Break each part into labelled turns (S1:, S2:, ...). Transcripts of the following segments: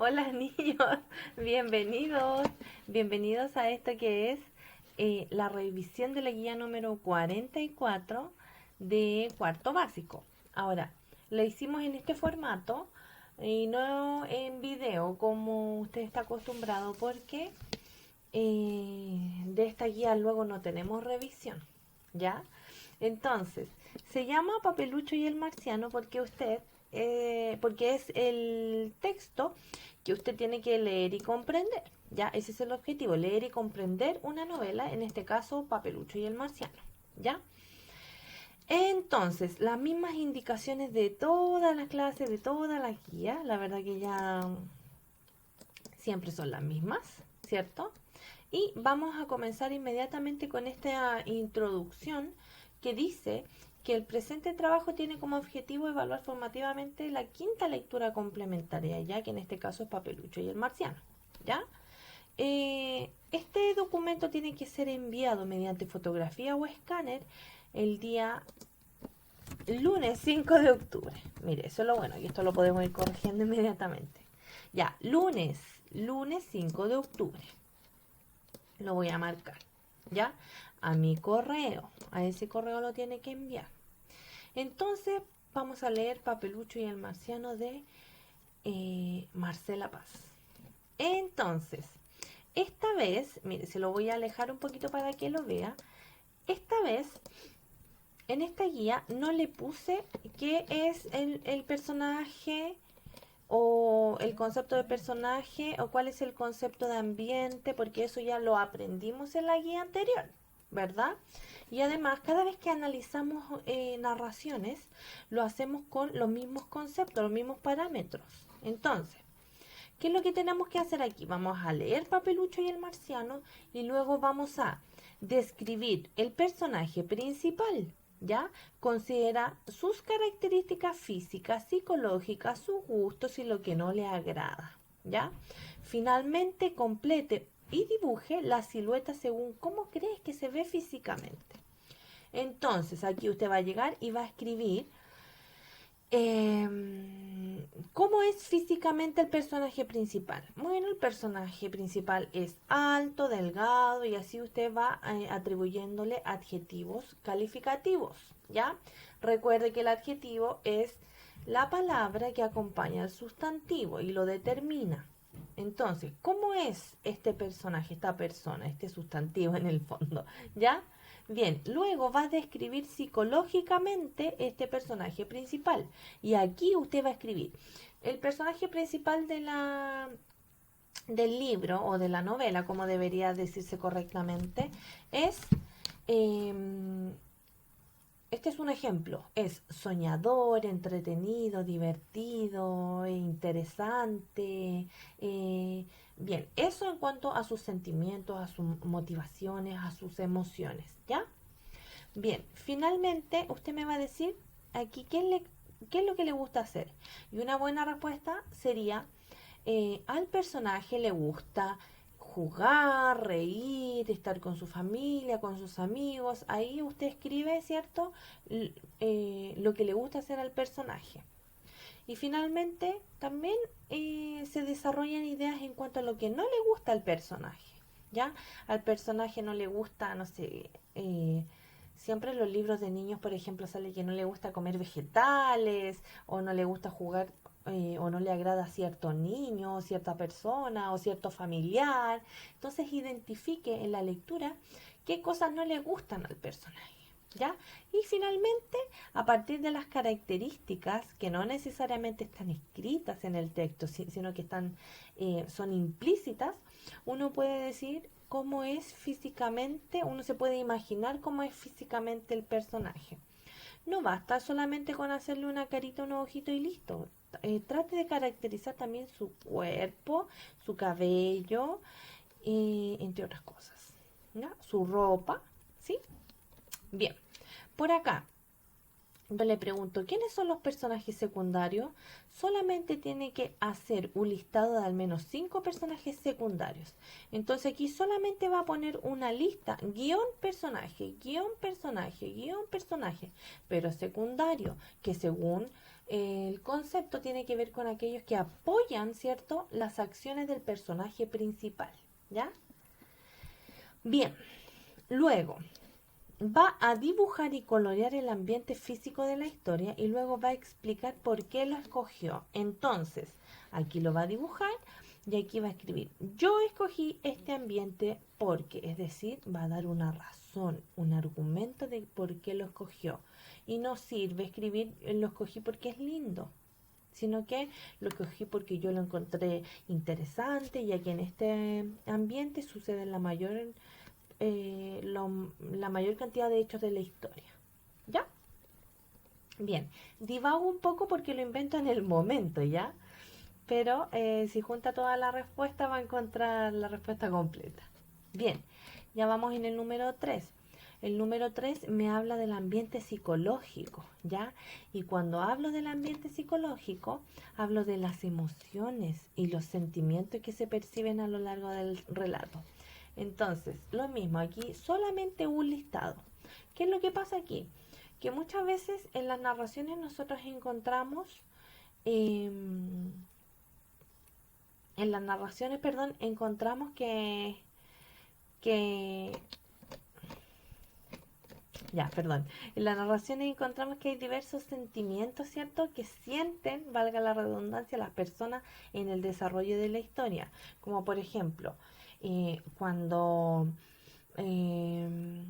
S1: Hola niños, bienvenidos, bienvenidos a esto que es la revisión de la guía número 44 de cuarto básico. Ahora, la hicimos en este formato y no en video como usted está acostumbrado porque de esta guía luego no tenemos revisión, ¿ya? Entonces, se llama Papelucho y el Marciano porque es el texto que usted tiene que leer y comprender, ¿ya? Ese es el objetivo, leer y comprender una novela, en este caso Papelucho y el Marciano, ¿ya? Entonces, las mismas indicaciones de todas las clases, de toda la guía, la verdad que ya siempre son las mismas, ¿cierto? Y vamos a comenzar inmediatamente con esta introducción que dice que el presente trabajo tiene como objetivo evaluar formativamente la quinta lectura complementaria, ya que en este caso es Papelucho y el Marciano, ¿ya? Este documento tiene que ser enviado mediante fotografía o escáner el día lunes 5 de octubre. Mire, eso es lo bueno y esto lo podemos ir corrigiendo inmediatamente. Ya, lunes 5 de octubre lo voy a marcar, ¿ya? A mi correo, a ese correo lo tiene que enviar. Entonces, vamos a leer Papelucho y el Marciano de Marcela Paz. Entonces, esta vez, mire, se lo voy a alejar un poquito para que lo vea. Esta vez, en esta guía, no le puse qué es el personaje o el concepto de personaje o cuál es el concepto de ambiente, porque eso ya lo aprendimos en la guía anterior, ¿verdad? Y además, cada vez que analizamos narraciones, lo hacemos con los mismos conceptos, los mismos parámetros. Entonces, ¿qué es lo que tenemos que hacer aquí? Vamos a leer Papelucho y el Marciano y luego vamos a describir el personaje principal, ¿ya? Considera sus características físicas, psicológicas, sus gustos y lo que no le agrada, ¿ya? Finalmente, complete y dibuje la silueta según cómo crees que se ve físicamente. Entonces, aquí usted va a llegar y va a escribir ¿cómo es físicamente el personaje principal? Bueno, el personaje principal es alto, delgado y así usted va atribuyéndole adjetivos calificativos, ¿ya? Recuerde que el adjetivo es la palabra que acompaña al sustantivo y lo determina. Entonces, ¿cómo es este personaje, esta persona, este sustantivo en el fondo? ¿Ya? Bien, luego va a describir psicológicamente este personaje principal. Y aquí usted va a escribir el personaje principal del libro o de la novela, como debería decirse correctamente, es este es un ejemplo. Es soñador, entretenido, divertido, interesante. Bien, eso en cuanto a sus sentimientos, a sus motivaciones, a sus emociones, ¿ya? Bien, finalmente usted me va a decir aquí qué es lo que le gusta hacer. Y una buena respuesta sería, al personaje le gusta jugar, reír, estar con su familia, con sus amigos. Ahí usted escribe, ¿cierto? Lo que le gusta hacer al personaje. Y finalmente también se desarrollan ideas en cuanto a lo que no le gusta al personaje. ¿Ya? Al personaje no le gusta, no sé, siempre en los libros de niños, por ejemplo, sale que no le gusta comer vegetales o no le gusta jugar o no le agrada a cierto niño, cierta persona o cierto familiar. Entonces identifique en la lectura qué cosas no le gustan al personaje. ¿Ya? Y finalmente, a partir de las características que no necesariamente están escritas en el texto, sino que son implícitas, uno puede decir cómo es físicamente, uno se puede imaginar cómo es físicamente el personaje. No basta solamente con hacerle una carita, un ojito y listo. Trate de caracterizar también su cuerpo, su cabello, entre otras cosas. ¿Ya? Su ropa, ¿sí? Bien, por acá Yo le pregunto, ¿quiénes son los personajes secundarios? Solamente tiene que hacer un listado de al menos 5 personajes secundarios. Entonces aquí solamente va a poner una lista, guión personaje, guión personaje, guión personaje, pero secundario, que según el concepto tiene que ver con aquellos que apoyan, ¿cierto?, las acciones del personaje principal, ¿ya? Bien, luego va a dibujar y colorear el ambiente físico de la historia y luego va a explicar por qué lo escogió. Entonces, aquí lo va a dibujar y aquí va a escribir, yo escogí este ambiente porque, es decir, va a dar una razón, un argumento de por qué lo escogió. Y no sirve escribir, lo escogí porque es lindo, sino que lo escogí porque yo lo encontré interesante, ya que en este ambiente sucede la mayor cantidad de hechos de la historia. ¿Ya? Bien, divago un poco porque lo invento en el momento, ¿ya? Pero si junta toda la respuesta va a encontrar la respuesta completa. Bien, ya vamos en el número 3. El número 3 me habla del ambiente psicológico, ¿ya? Y cuando hablo del ambiente psicológico, hablo de las emociones y los sentimientos que se perciben a lo largo del relato. Entonces, lo mismo, aquí solamente un listado. ¿Qué es lo que pasa aquí? Que muchas veces en las narraciones nosotros encontramos, en las narraciones, perdón, encontramos que, ya, perdón, en las narraciones encontramos que hay diversos sentimientos, ¿cierto?, que sienten, valga la redundancia, las personas en el desarrollo de la historia. Como por ejemplo, cuando eh,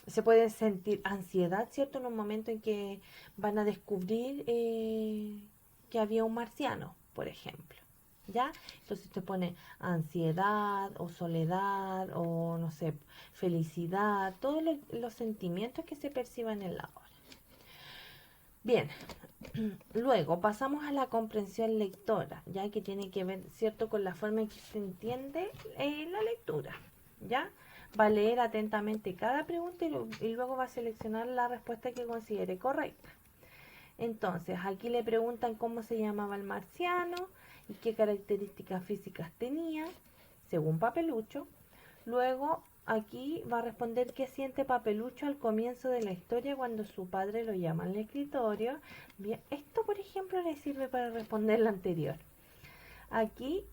S1: se puede sentir ansiedad, ¿cierto?, en un momento en que van a descubrir que había un marciano, por ejemplo. ¿Ya? Entonces te pone ansiedad o soledad o no sé, felicidad, todos los sentimientos que se perciban en la obra. Bien, luego pasamos a la comprensión lectora, ya que tiene que ver, ¿cierto?, con la forma en que se entiende la lectura, ¿ya? Va a leer atentamente cada pregunta y luego va a seleccionar la respuesta que considere correcta. Entonces, aquí le preguntan cómo se llamaba el marciano y qué características físicas tenía, según Papelucho. Luego, aquí va a responder qué siente Papelucho al comienzo de la historia cuando su padre lo llama al escritorio. Bien, esto, por ejemplo, le sirve para responder la anterior. Aquí,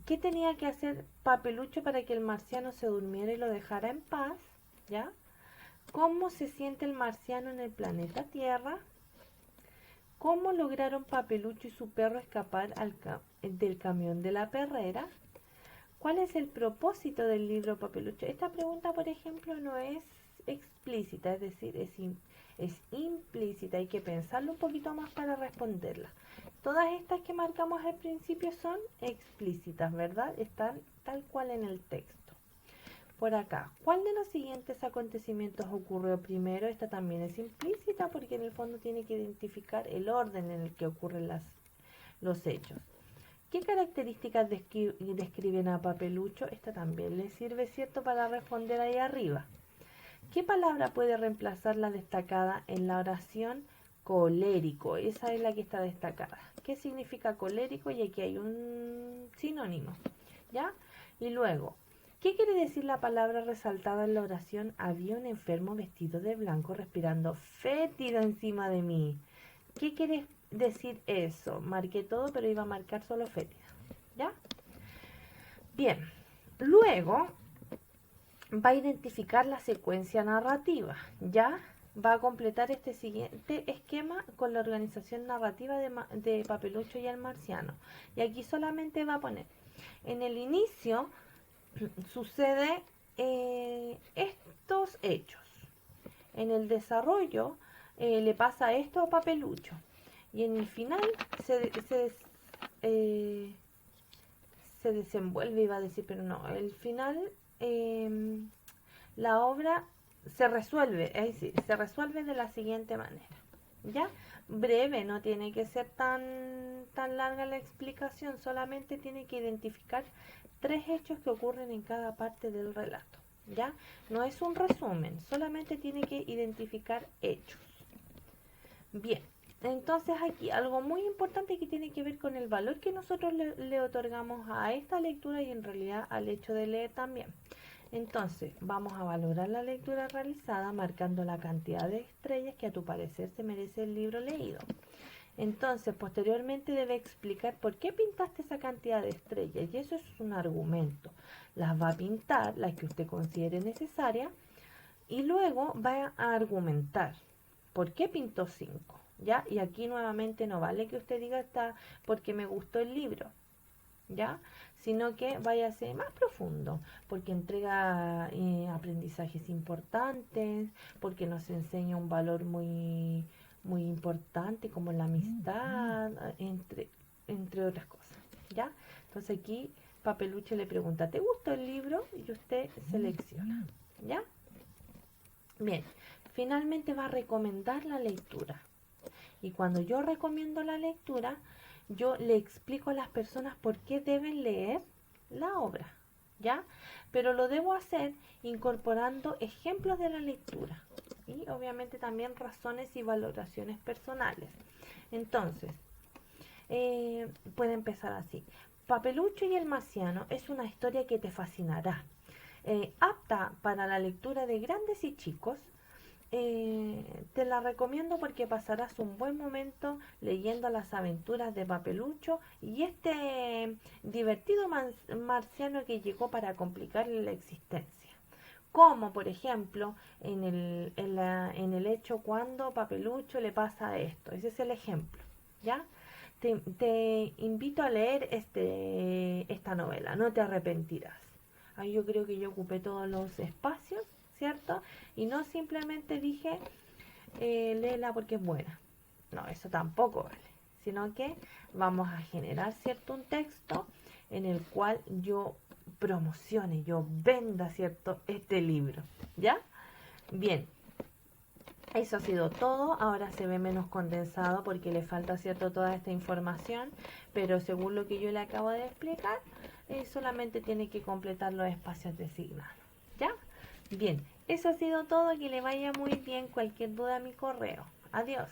S1: ¿qué tenía que hacer Papelucho para que el marciano se durmiera y lo dejara en paz? ¿Ya? ¿Cómo se siente el marciano en el planeta Tierra? ¿Cómo lograron Papelucho y su perro escapar del camión de la perrera? ¿Cuál es el propósito del libro Papelucho? Esta pregunta, por ejemplo, no es explícita, es decir, es implícita. Hay que pensarlo un poquito más para responderla. Todas estas que marcamos al principio son explícitas, ¿verdad? Están tal cual en el texto. Por acá, ¿cuál de los siguientes acontecimientos ocurrió primero? Esta también es implícita porque en el fondo tiene que identificar el orden en el que ocurren los hechos. ¿Qué características describen a Papelucho? Esta también le sirve, ¿cierto?, para responder ahí arriba. ¿Qué palabra puede reemplazar la destacada en la oración? Colérico. Esa es la que está destacada. ¿Qué significa colérico? Y aquí hay un sinónimo, ¿ya? Y luego, ¿qué quiere decir la palabra resaltada en la oración? Había un enfermo vestido de blanco respirando fétido encima de mí. ¿Qué quiere decir eso? Marqué todo, pero iba a marcar solo fétido, ¿ya? Bien, luego va a identificar la secuencia narrativa, ¿ya? Va a completar este siguiente esquema con la organización narrativa de Papelucho y el marciano. Y aquí solamente va a poner, en el inicio sucede estos hechos. En el desarrollo le pasa esto a Papelucho. Y en el final se desenvuelve, iba a decir, pero no, el final la obra se resuelve, es decir, se resuelve de la siguiente manera, ¿ya? Breve, no tiene que ser tan larga la explicación, solamente tiene que identificar 3 hechos que ocurren en cada parte del relato, ¿ya? No es un resumen, solamente tiene que identificar hechos. Bien, entonces aquí algo muy importante que tiene que ver con el valor que nosotros le otorgamos a esta lectura y en realidad al hecho de leer también. Entonces, vamos a valorar la lectura realizada marcando la cantidad de estrellas que a tu parecer se merece el libro leído. Entonces, posteriormente debe explicar por qué pintaste esa cantidad de estrellas y eso es un argumento. Las va a pintar, las que usted considere necesaria, y luego va a argumentar por qué pintó 5. ¿Ya? Y aquí nuevamente no vale que usted diga está porque me gustó el libro, ¿ya? Sino que vaya a ser más profundo, porque entrega aprendizajes importantes, porque nos enseña un valor muy importante como la amistad, entre otras cosas, ¿ya? Entonces aquí Papelucho le pregunta, ¿te gustó el libro? Y usted selecciona, ¿ya? Bien, finalmente va a recomendar la lectura. Y cuando yo recomiendo la lectura, yo le explico a las personas por qué deben leer la obra, ¿ya? Pero lo debo hacer incorporando ejemplos de la lectura y obviamente también razones y valoraciones personales. Entonces, puede empezar así. Papelucho y el marciano es una historia que te fascinará. Apta para la lectura de grandes y chicos, te la recomiendo porque pasarás un buen momento leyendo las aventuras de Papelucho y este divertido marciano que llegó para complicarle la existencia. Como por ejemplo en el hecho cuando Papelucho le pasa esto. Ese es el ejemplo, ¿ya? Te invito a leer esta novela, no te arrepentirás. Ahí yo creo que yo ocupé todos los espacios, ¿cierto? Y no simplemente dije, léela porque es buena. No, eso tampoco vale. Sino que vamos a generar, ¿cierto? Un texto en el cual yo promocione, yo venda, ¿cierto? Este libro, ¿ya? Bien, eso ha sido todo. Ahora se ve menos condensado porque le falta, ¿cierto? Toda esta información, pero según lo que yo le acabo de explicar, solamente tiene que completar los espacios designados, ¿ya? Bien, eso ha sido todo. Que le vaya muy bien. Cualquier duda a mi correo. Adiós.